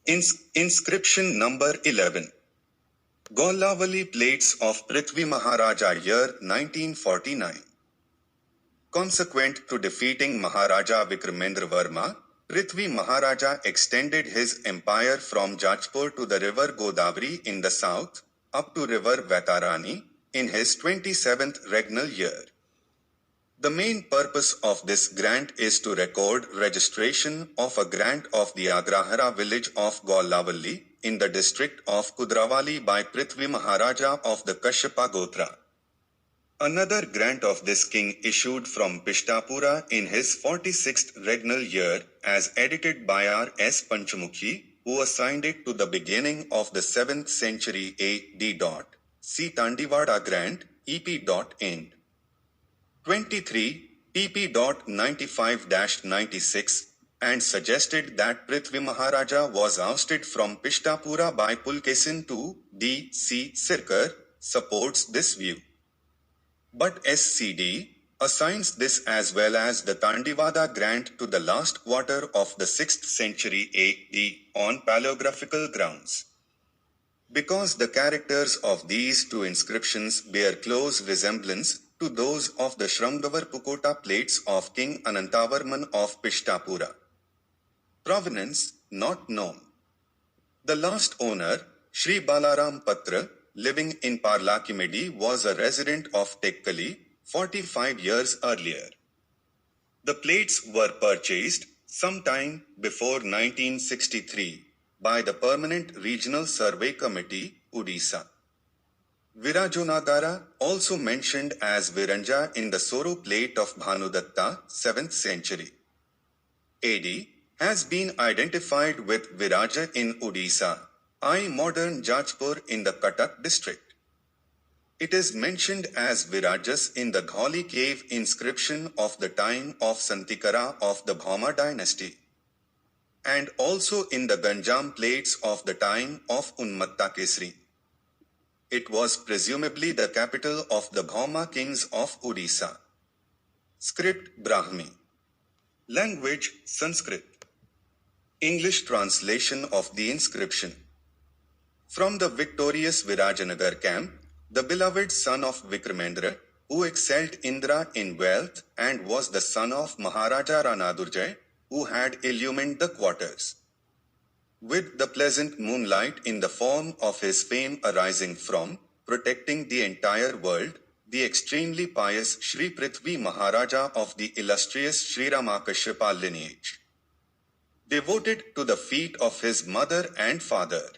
Inscription number 11. Golla-valli plates of Prithivi Maha-raja, year 1949. Consequent to defeating Maharaja Vikramendra Varma, Prithivi Maha-raja extended his empire from Jaj-pur to the river Godavari in the south, up to river vaita-rani, in his 27th regnal year. The main purpose of this grant is to record registration of a grant of the agra-hara village of Golla-valli, in the district of Kudra-vali by Prithivi Maha-raja of the Kasyapa-gotra. Another grant of this king issued from Pishta-pura in his 46th regnal year, as edited by R S Panchamukhi, who assigned it to the beginning of the 7th century A.D. See Tandi-vada grant, Ep.Ind. 23, pp.95-96, and suggested that Prithivi Maharaja was ousted from Pishta-pura by Pulkesin to D.C. Sirkar, supports this view. But SCD assigns this as well as the Tandi-vada grant to the last quarter of the 6th century A.D. on paleographical grounds. Because the characters of these two inscriptions bear close resemblance to those of the srunga-varapu-kota plates of King Ananta-varman of Pishta-pura Provenance, not known. The last owner, Shri Bala-ram Patra, living in Parla-kimedi, was a resident of Tekkali 45 years earlier. The plates were purchased sometime before 1963 by the Permanent Regional Survey Committee, Odisha. Virajona-gara, also mentioned as Viranja in the Soro plate of Bhanu-datta, 7th century AD, has been identified with Viraja in Odisha, modern Jaj-pur in the Cuttack district. It is mentioned as Virajas in the Dhauli Cave Inscription of the time of santi-kara of the Bhoma dynasty, and also in the Ganjam Plates of the time of Unmatta-kesarin. It was presumably the capital of the Bhoma kings of Odisha. Script Brahmi Language Sanskrit. English translation of the inscription. From the victorious Viraja-nagar camp, the beloved son of Vikramendra, who excelled Indra in wealth and was the son of Maha-raja Rana-durjaya, who had illumined the quarters with the pleasant moonlight in the form of his fame arising from protecting the entire world, the extremely pious Sri Prithivi Maha-raja of the illustrious Sri Rama-Kasyapa lineage, devoted to the feet of his mother and father,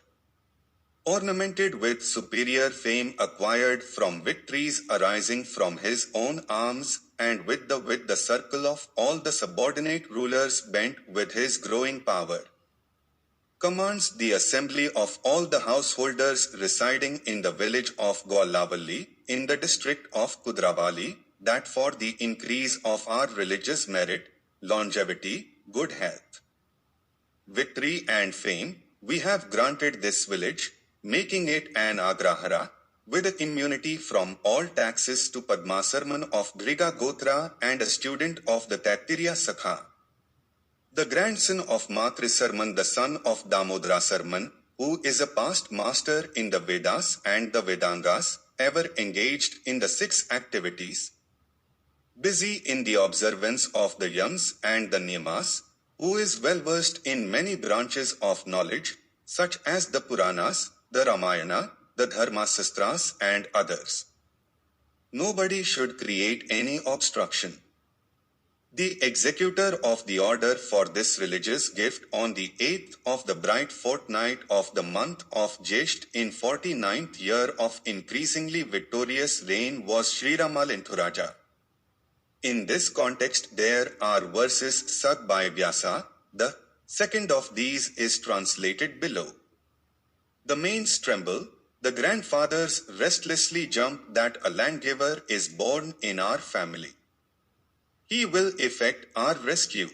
ornamented with superior fame acquired from victories arising from his own arms, and with the circle of all the subordinate rulers bent with his growing power, commands the assembly of all the householders residing in the village of Golla-valli, in the district of Kudra-vali, that for the increase of our religious merit, longevity, good health, victory and fame, we have granted this village, making it an agra-hara, with immunity from all taxes to Padma-sarman of Bhriga and a student of the Tattiriya Sakha, the grandson of Matri-sarman, the son of Damodara-sarman, who is a past master in the Vedas and the Vedangas, ever engaged in the 6 activities, busy in the observance of the yams and the niyamas, who is well versed in many branches of knowledge, such as the Puranas, the Ramayana, the Dharmasastras and others. Nobody should create any obstruction. The executor of the order for this religious gift on the 8th of the bright fortnight of the month of Jesht in 49th year of increasingly victorious reign was Sri Rama-Raja. In this context there are verses sung by Vyasa. The second of these is translated below. The mains tremble, the grandfathers restlessly jump that a landgiver is born in our family. He will effect our rescue.